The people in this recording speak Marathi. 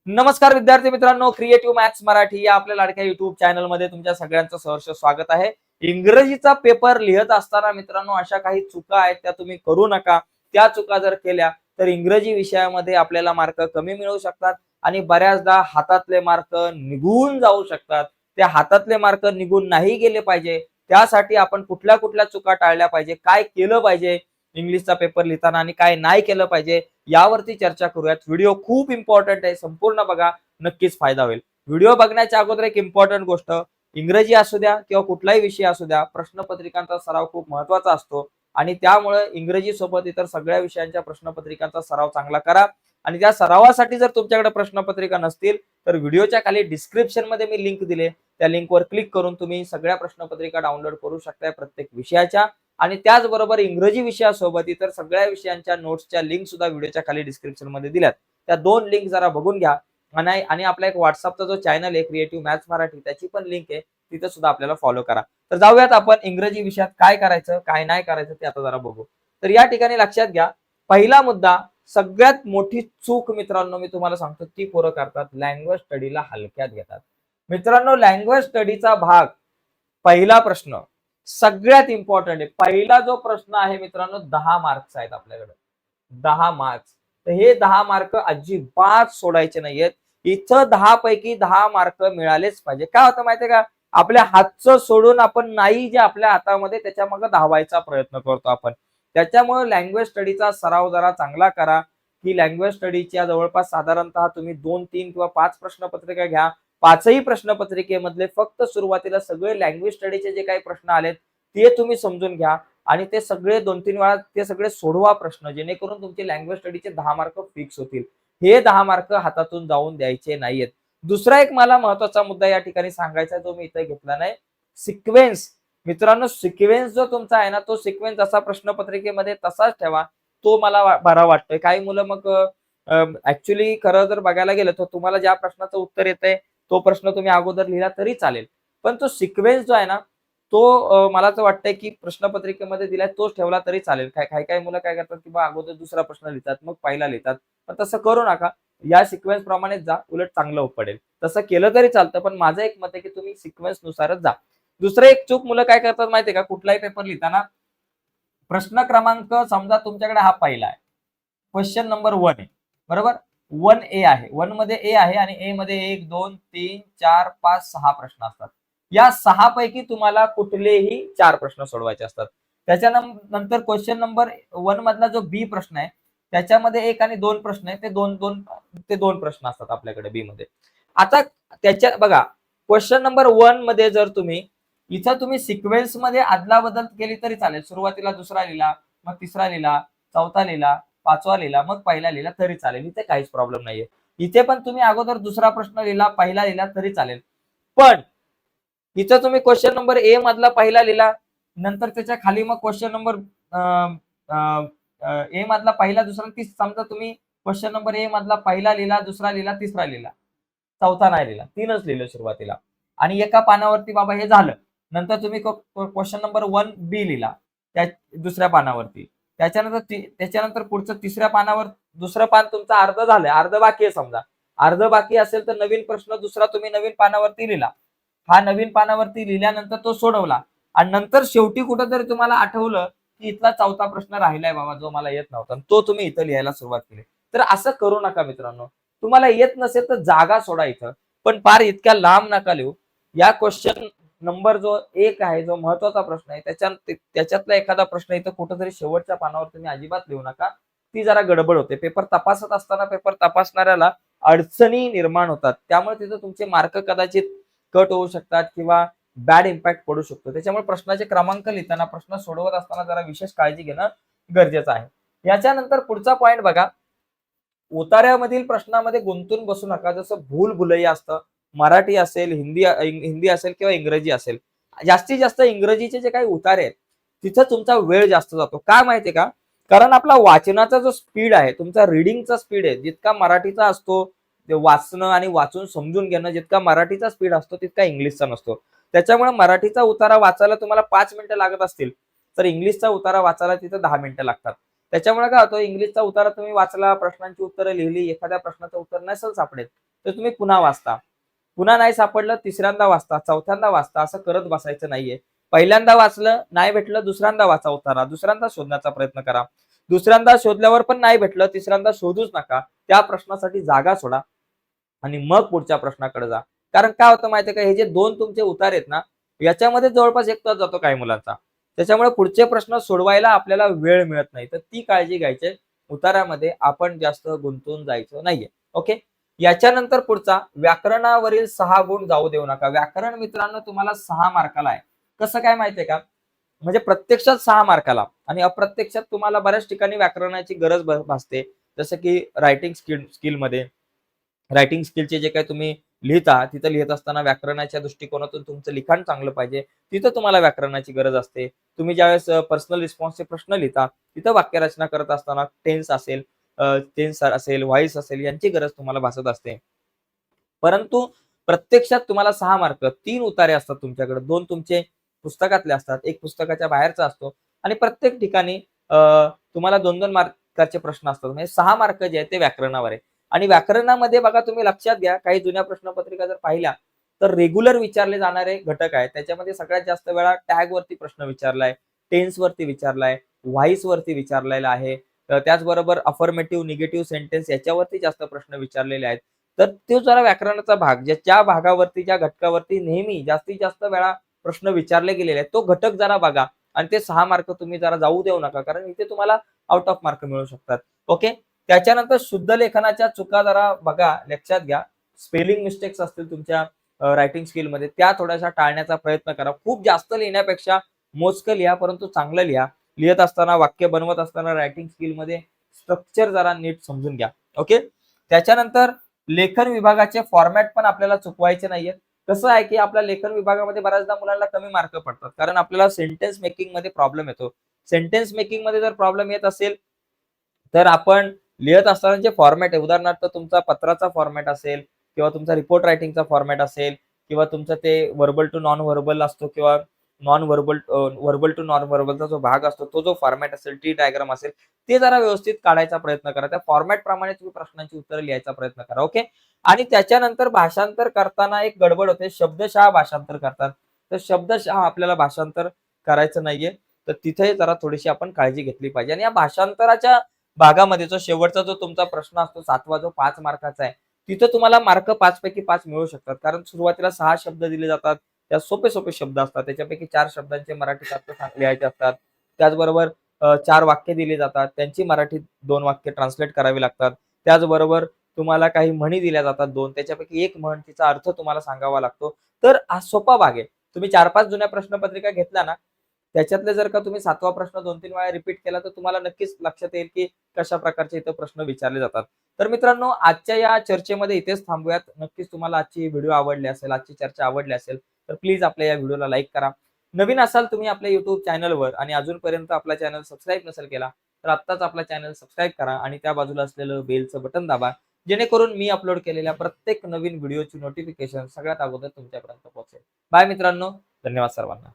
नमस्कार विद्यार्थी मित्रांनो, क्रिएटिव्ह मॅथ्स मराठी या आपल्या लाडक्या युट्यूब चॅनल मध्ये तुमच्या सगळ्यांचं सहर्ष स्वागत आहे. इंग्रजीचा पेपर लिहित असताना मित्रांनो अशा काही चुका आहेत त्या तुम्ही करू नका. त्या चुका जर केल्या तर इंग्रजी विषयामध्ये आपल्याला मार्क कमी मिळू शकतात आणि बऱ्याचदा हातातले मार्क निघून जाऊ शकतात. त्या हातातले मार्क निघून नाही गेले पाहिजे, त्यासाठी आपण कुठल्या कुठल्या चुका टाळल्या पाहिजे, काय केलं पाहिजे इंग्लिशचा पेपर लिहिताना आणि काय नाही केलं पाहिजे यावरती चर्चा करूयात. व्हिडिओ खूप इम्पॉर्टंट आहे, संपूर्ण बघा, नक्कीच फायदा होईल. व्हिडिओ बघण्याच्या अगोदर एक इम्पॉर्टंट गोष्ट, इंग्रजी असू द्या किंवा कुठलाही विषय असू द्या, प्रश्नपत्रिकांचा सराव खूप महत्वाचा असतो आणि त्यामुळे इंग्रजी सोबत इतर सगळ्या विषयांच्या प्रश्नपत्रिकांचा सराव चांगला करा. आणि त्या सरावासाठी जर तुमच्याकडे प्रश्नपत्रिका नसतील तर व्हिडिओच्या खाली डिस्क्रिप्शन मध्ये मी लिंक दिले, त्या लिंकवर क्लिक करून तुम्ही सगळ्या प्रश्नपत्रिका डाउनलोड करू शकता प्रत्येक विषयाच्या. आणि त्याचबरोबर इंग्रजी विषयासोबत इतर सगळ्या विषयांच्या नोट्सच्या लिंक सुद्धा व्हिडिओच्या खाली डिस्क्रिप्शन मध्ये दिल्यात. त्या दोन लिंक जरा बघून घ्या. आणि आपला एक व्हॉट्सअपचा जो चॅनल आहे क्रिएटिव्ह मॅथ्स मराठी, त्याची पण लिंक आहे, तिथे सुद्धा आपल्याला फॉलो करा. तर जाऊयात आपण इंग्रजी विषयात काय करायचं काय नाही करायचं ते आता जरा बघू. तर या ठिकाणी लक्षात घ्या, पहिला मुद्दा, सगळ्यात मोठी चूक मित्रांनो मी तुम्हाला सांगतो ती पोरं करतात, लँग्वेज स्टडीला हलक्यात घेतात. मित्रांनो, लँग्वेज स्टडीचा भाग, पहिला प्रश्न सगळ्यात इम्पॉर्टंट आहे. पहिला जो प्रश्न आहे मित्रांनो, 10 मार्क्स आहेत आपल्याकडे, 10 मार्क्स. तर हे 10 मार्क अजिबात सोडायचे नाहीयेत. इथं 10 पैकी 10 मार्क मिळालेच पाहिजे. काय होतं माहितीये का, आपल्या हातचं सोडून आपण नाही जे आपल्या हातामध्ये त्याच्या मागे धावायचा प्रयत्न करतो आपण. त्याच्यामुळे लँग्वेज स्टडीचा सराव जरा चांगला करा. की लँग्वेज स्टडीच्या जवळपास साधारणतः तुम्ही 2, 3 किंवा 5 प्रश्नपत्रिका घ्या. पाचही प्रश्नपत्रिकेमधले फक्त सुरुवातीला सगळे लँग्वेज स्टडीचे जे काही प्रश्न आलेत ते तुम्ही समजून घ्या आणि ते सगळे 2-3 वेळा ते सगळे सोडवा प्रश्न, जेणेकरून तुमचे लँग्वेज स्टडीचे 10 मार्क फिक्स होतील. हे 10 मार्क हातातून जाऊन द्यायचे नाहीयेत. दुसरा एक मला महत्वाचा मुद्दा या ठिकाणी सांगायचा जो मी इथे घेतला नाही, सिक्वेन्स. मित्रांनो, सिक्वेन्स जो तुमचा आहे ना, तो सिक्वेन्स जसा प्रश्नपत्रिकेमध्ये तसाच ठेवा. तो मला बरा वाटतोय. काही मुलं मग ऍक्च्युली खरं जर बघायला गेलं तर तुम्हाला ज्या प्रश्नाचं उत्तर येतंय तो प्रश्न तुम्ही अगोदर लिहिला तरी चालेल, पण तो सिक्वेन्स जो आहे ना, तो मला तर वाटतंय की प्रश्नपत्रिकेमध्ये दिलाय तोच ठेवला तरी चालेल. काही मुलं काय करतात की बा अगोदर दुसरा प्रश्न लिहितात मग पहिला लिहितात, पण तसं करू नका. या सिक्वेन्स प्रमाणेच जा, उलट चांगलं पडेल. तसं केलं तरी चालतं, पण माझं एक मत आहे की तुम्ही सिक्वेन्स नुसारच जा. दुसरं एक चूक मुलं काय करतात माहितीये का, कुठलाही पेपर लिहिताना प्रश्न क्रमांक समजा तुमच्याकडे हा पहिला आहे, क्वेश्चन नंबर 1 आहे, बरोबर. 1A आहे, 1 मध्ये ए आहे आणि ए मध्ये 1, 2, 3, 4, 5, 6 प्रश्न असतात. या 6 पैकी तुम्हाला कुठलेही 4 प्रश्न सोडवायचे असतात. त्याच्यानंतर क्वेश्चन नंबर 1 मधला जो बी प्रश्न आहे त्याच्यामध्ये 1 आणि 2 प्रश्न आहे, ते दोन प्रश्न असतात आपल्याकडे बी मध्ये. आता त्याच्या बघा, क्वेश्चन नंबर 1 मध्ये जर इथं तुम्ही सिक्वेन्स मध्ये अदलाबदल केली तरी चालेल. सुरुवातीला दुसरा लिहिला, मग तिसरा लिहिला, चौथा लिहिला, पाचवा लिहिला, मग पहिला लिहिला तरी चालेल. इथे काहीच प्रॉब्लेम नाहीये. इथे पण तुम्ही अगोदर दुसरा प्रश्न लिहिला, पहिला लिहिला तरी चालेल. पण इथं तुम्ही क्वेश्चन नंबर ए मधला पहिला लिहिला, नंतर त्याच्या खाली मग क्वेश्चन नंबर ए मधला पहिला, दुसरा, समजा तुम्ही क्वेश्चन नंबर ए मधला पहिला लिहिला, दुसरा लिहिला, तिसरा लिहिला, चौथा नाही लिहिला, 3च लिहिलं सुरुवातीला आणि एका पानावरती बाबा हे झालं. नंतर तुम्ही क्वेश्चन नंबर 1 बी लिहिला त्या दुसऱ्या पानावरती. त्याच्यानंतर पुढचं तिसऱ्या पानावर दुसरं पान तुमचं अर्ध झालंय, अर्ध बाकी आहे. समजा अर्ध बाकी असेल तर नवीन प्रश्न दुसरा तुम्ही नवीन पानावरती लिहिला. हा नवीन पानावरती लिहिल्यानंतर तो सोडवला आणि नंतर शेवटी कुठंतरी तुम्हाला आठवलं की इथला चौथा प्रश्न राहिलाय बाबा जो मला येत नव्हता, तो तुम्ही इथं लिहायला सुरुवात केली. तर असं करू नका मित्रांनो. तुम्हाला येत नसेल तर जागा सोडा इथं, पण फार इतक्या लांब नका लिहू. या क्वेश्चन नंबर जो 1 आहे, जो महत्वाचा प्रश्न आहे, त्याच्यातला एखादा प्रश्न इथं कुठंतरी शेवटच्या पानावर तुम्ही अजिबात लिहू नका. ती जरा गडबड होते. पेपर तपासत असताना पेपर तपासणाऱ्याला अडचणी निर्माण होतात, त्यामुळे तिथं तुमचे मार्क कदाचित कट होऊ शकतात किंवा बॅड इम्पॅक्ट पडू शकतो. त्याच्यामुळे प्रश्नाचे क्रमांक लिहिताना, प्रश्न सोडवत असताना जरा विशेष काळजी घेणं गरजेचं आहे. याच्यानंतर पुढचा पॉइंट बघा, उतार्यामधील प्रश्नामध्ये गुंतून बसू नका. जसं भूलभुलैया असतं, मराठी असेल, हिंदी असेल किंवा इंग्रजी असेल, जास्तीत जास्त इंग्रजीचे जे काही उतारे आहेत तिथं तुमचा वेळ जास्त जातो. काय माहितीये का, कारण आपला वाचनाचा जो स्पीड आहे, तुमचा रिडिंगचा स्पीड आहे, जितका मराठीचा असतो वाचणं आणि वाचून समजून घेणं, जितका मराठीचा स्पीड असतो तितका इंग्लिशचा नसतो. त्याच्यामुळे मराठीचा उतारा वाचायला तुम्हाला 5 मिनिटं लागत असतील तर इंग्लिशचा उतारा वाचायला तिथं 10 मिनिटं लागतात. त्याच्यामुळे काय होतं, इंग्लिशचा उतारा तुम्ही वाचला, प्रश्नांची उत्तरं लिहिली, एखाद्या प्रश्नाचं उत्तर नसेल सापडेल तर तुम्ही पुन्हा वाचता. पुन्हा नाही सापडलं, तिसऱ्यांदा वाचता, चौथ्यांदा वाचता, असं करत बसायचं नाहीये. पहिल्यांदा वाचलं, नाही भेटलं, दुसऱ्यांदा वाचा उतारा, दुसऱ्यांदा शोधण्याचा प्रयत्न करा. दुसऱ्यांदा शोधल्यावर पण नाही भेटलं, तिसऱ्यांदा शोधूच नका. त्या प्रश्नासाठी जागा सोडा आणि मग पुढच्या प्रश्नाकडे जा. कारण काय होतं माहितीये का, हे जे 2 तुमचे उतार आहेत ना, याच्यामध्ये जवळपास 1 तास जातो काही मुलांचा. त्याच्यामुळे पुढचे प्रश्न सोडवायला आपल्याला वेळ मिळत नाही. तर ती काळजी घ्यायची. उतारामध्ये आपण जास्त गुंतून जायचं नाहीये. ओके. याच्यानंतर पुढचा व्याकरणावरील 6 गुण जाऊ देऊ नका. व्याकरण मित्रांनो तुम्हाला 6 मार्काला आहे. कसं काय माहितीये का? म्हणजे प्रत्यक्षात 6 मार्काला आणि अप्रत्यक्षात तुम्हाला बऱ्याच ठिकाणी व्याकरणाची गरज भासते. जसं की स्किलमध्ये रायटिंग स्किलचे जे काही तुम्ही लिहिता, तिथं लिहित असताना व्याकरणाच्या दृष्टिकोनातून तुमचं लिखाण चांगलं पाहिजे. तिथं तुम्हाला व्याकरणाची गरज असते. तुम्ही ज्यावेळेस पर्सनल रिस्पॉन्सचे प्रश्न लिहिता, तिथं वाक्यरचना करत असताना टेन्स असेल, व्हॉईस असेल यांची गरज तुम्हाला भासत असते. परंतु प्रत्यक्षात तुम्हाला 6 मार्क, 3 उतारे असतात तुमच्याकडे. 2 तुमचे पुस्तकातले असतात, 1 पुस्तकाच्या बाहेरचा असतो आणि प्रत्येक ठिकाणी तुम्हाला 2-2 मार्काचे प्रश्न असतात. म्हणजे 6 मार्क जे आहेत ते व्याकरणावर आहे. आणि व्याकरणामध्ये बघा तुम्ही लक्षात घ्या, काही जुन्या प्रश्नपत्रिका जर पाहिल्या, तर रेग्युलर विचारले जाणारे घटक आहेत. त्याच्यामध्ये सगळ्यात जास्त वेळा टॅगवरती प्रश्न विचारलाय, टेन्सवरती विचारलाय, व्हॉईसवरती विचारलेला आहे. त्याचबरोबर अफर्मेटिव्ह, निगेटिव्ह सेंटेन्स याच्यावरती जास्त प्रश्न विचारलेले आहेत. तर तो जरा व्याकरणाचा भाग, ज्या भागावरती, ज्या घटकावरती नेहमी जास्तीत जास्त वेळा प्रश्न विचारले गेलेले आहेत, तो घटक जरा बघा आणि ते 6 मार्क तुम्ही जरा जाऊ देऊ नका. कारण इथे तुम्हाला आउट ऑफ मार्क मिळू शकतात. ओके. त्याच्यानंतर शुद्ध लेखनाच्या चुका जरा बघा, लक्षात घ्या. स्पेलिंग मिस्टेक्स असतील तुमच्या रायटिंग स्किलमध्ये, त्या थोड्याशा टाळण्याचा प्रयत्न करा. खूप जास्त लिहिण्यापेक्षा मोजकं लिहा, परंतु चांगलं लिहा. लिहित असताना, वाक्य बनवत असताना रायटिंग स्किलमध्ये स्ट्रक्चर जरा नीट समजून घ्या. ओके. त्याच्यानंतर लेखन विभागाचे फॉर्मॅट पण आपल्याला चुकवायचे नाहीयेत. कसं आहे की आपल्या लेखन विभागामध्ये बऱ्याचदा मुलांना कमी मार्क पडतात. कारण आपल्याला सेंटेन्स मेकिंगमध्ये प्रॉब्लेम येतो. सेंटेन्स मेकिंगमध्ये जर प्रॉब्लेम येत असेल, तर आपण लिहित असताना जे फॉर्मॅट आहे, उदाहरणार्थ तुमचा पत्राचा फॉर्मॅट असेल किंवा तुमचा रिपोर्ट रायटिंगचा फॉर्मॅट असेल किंवा तुमचं ते व्हर्बल टू नॉन व्हर्बल असतो किंवा व्हर्बल टू नॉन व्हर्बलचा जो भाग असतो, तो जो फॉर्मॅट असेल, टी डायग्राम असेल, ते जरा व्यवस्थित काढायचा प्रयत्न करा. त्या फॉर्मॅट प्रमाणे तुम्ही प्रश्नांची उत्तरं लिहायचा प्रयत्न करा. ओके. आणि त्याच्यानंतर भाषांतर करताना एक गडबड होते, शब्दशः भाषांतर करतात. तर शब्दशः आपल्याला भाषांतर करायचं नाहीये. तर तिथे जरा थोडीशी आपण काळजी घेतली पाहिजे. आणि या भाषांतराच्या भागामध्ये जो शेवटचा जो तुमचा प्रश्न असतो, 7वा जो 5 मार्काचा आहे, तिथं तुम्हाला मार्क 5 पैकी 5 मिळू शकतात. कारण सुरुवातीला 6 शब्द दिले जातात. त्यात सोपे-सोपे शब्द असतात. त्याच्यापैकी 4 शब्दांचे मराठीत अर्थ लिहायचे असतात. त्याचबरोबर 4 वाक्य दिली जातात. त्यांची मराठीत 2 वाक्य ट्रान्सलेट करावी लागतात. त्याचबरोबर तुम्हाला काही म्हणी दिल्या जातात 2. त्याच्यापैकी 1 म्हण, तिचा अर्थ तुम्हाला सांगावा लागतो. तर हा सोपा भाग आहे. तुम्ही 4-5 जुन्या प्रश्नपत्रिका घेतल्या ना, त्याच्यातले जर का तुम्ही 7वा प्रश्न 2-3 वेळा रिपीट केला, तर तुम्हाला नक्कीच लक्षात येईल की कशा प्रकारचे इथं प्रश्न विचारले जातात. तर मित्रांनो, आजच्या या चर्चेमध्ये इथेच थांबूयात. नक्कीच तुम्हाला आजची व्हिडिओ आवडली असेल, आजची चर्चा आवडली असेल, तर प्लीज आपल्या या व्हिडिओला लाईक करा. नवीन असाल तुम्ही आपल्या YouTube चॅनलवर आणि अजूनपर्यंत आपला चॅनल सबस्क्राईब नसेल केला, तर आत्ताच आपला चॅनल सबस्क्राईब करा आणि त्या बाजूला असलेलं बेलचं बटन दाबा. जेणेकरून मी अपलोड केलेल्या प्रत्येक नवीन व्हिडिओची नोटिफिकेशन सगळ्यात अगोदर तुमच्यापर्यंत पोहोचेल. बाय मित्रांनो. धन्यवाद सर्वांना.